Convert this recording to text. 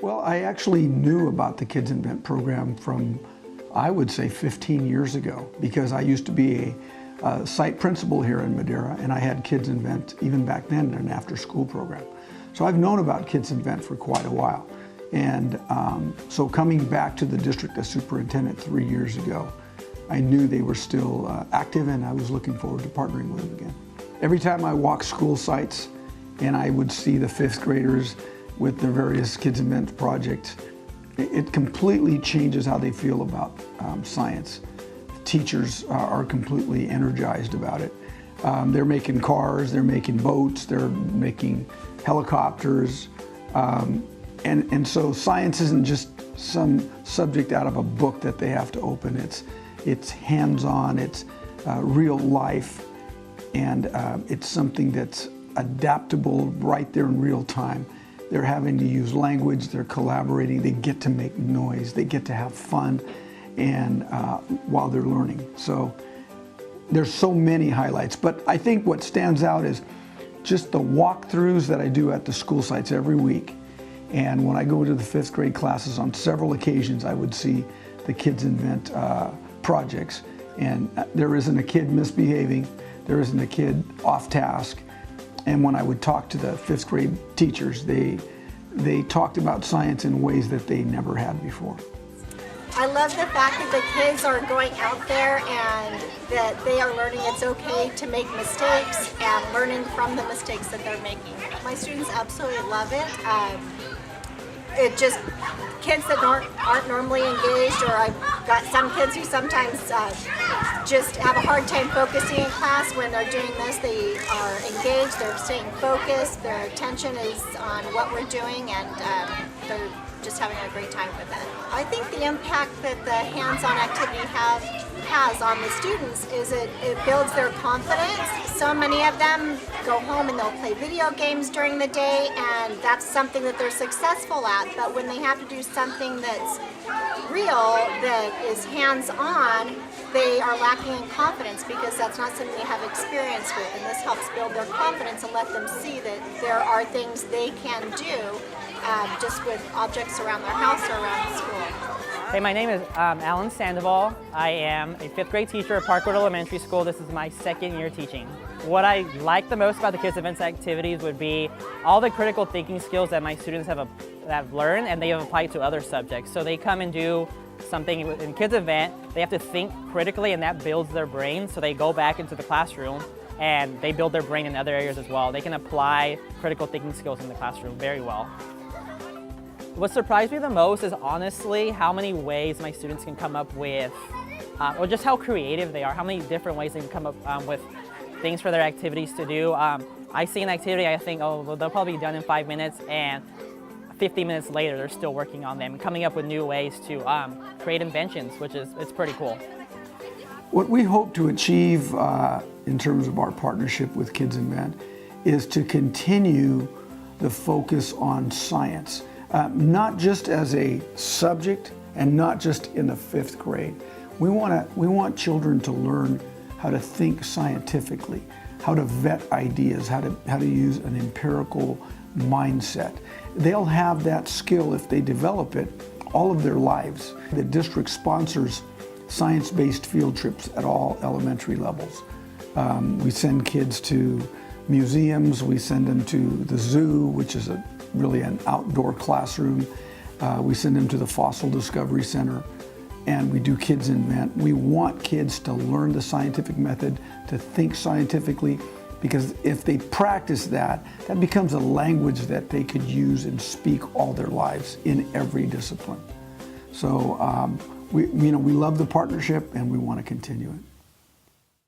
Well, I actually knew about the Kids Invent program from, I would say, 15 years ago, because I used to be a site principal here in Madera, and I had Kids Invent even back then in an after-school program. So I've known about Kids Invent for quite a while. And so coming back to the district as superintendent 3 years ago, I knew they were still active, and I was looking forward to partnering with them again. Every time I walk school sites and I would see the fifth graders with their various Kids Invent projects, it completely changes how they feel about science. Teachers are completely energized about it. They're making cars, they're making boats, they're making helicopters. And so science isn't just some subject out of a book that they have to open. It's hands-on, it's real life, and it's something that's adaptable right there in real time. They're having to use language, they're collaborating, they get to make noise, they get to have fun and while they're learning. So there's so many highlights, but I think what stands out is just the walkthroughs that I do at the school sites every week. And when I go to the fifth grade classes, on several occasions I would see the Kids Invent projects, and there isn't a kid misbehaving, there isn't a kid off task. And when I would talk to the fifth grade teachers, they talked about science in ways that they never had before. I love the fact that the kids are going out there and that they are learning it's okay to make mistakes and learning from the mistakes that they're making. My students absolutely love it. It just, kids that aren't normally engaged, or I've got some kids who sometimes just have a hard time focusing in class. When they're doing this, they are engaged, they're staying focused, their attention is on what we're doing, and they're just having a great time with it. I think the impact that the hands-on activity has on the students is it builds their confidence. So many of them go home and they'll play video games during the day, and that's something that they're successful at. But when they have to do something that's real, that is hands-on, they are lacking in confidence because that's not something they have experience with. And this helps build their confidence and let them see that there are things they can do just with objects around their house or around the school. Hey, my name is Alan Sandoval. I am a fifth grade teacher at Parkwood Elementary School. This is my second year teaching. What I like the most about the Kids Events activities would be all the critical thinking skills that my students have learned and they have applied to other subjects. So they come and do something in Kids Event, they have to think critically, and that builds their brain. So they go back into the classroom and they build their brain in other areas as well. They can apply critical thinking skills in the classroom very well. What surprised me the most is honestly how many ways my students can come up with, or just how creative they are, how many different ways they can come up with things for their activities to do. I see an activity, I think, oh, well, they'll probably be done in 5 minutes, and 50 minutes later they're still working on them, coming up with new ways to create inventions, which is it's pretty cool. What we hope to achieve in terms of our partnership with Kids Invent is to continue the focus on science. Not just as a subject and not just in the fifth grade. We want children to learn how to think scientifically, how to vet ideas, how to use an empirical mindset. They'll have that skill if they develop it all of their lives. The district sponsors science-based field trips at all elementary levels. We send kids to museums, we send them to the zoo, which is really an outdoor classroom. We send them to the Fossil Discovery Center, and we do Kids Invent. We want kids to learn the scientific method, to think scientifically, because if they practice that, that becomes a language that they could use and speak all their lives in every discipline. So we love the partnership and we want to continue it.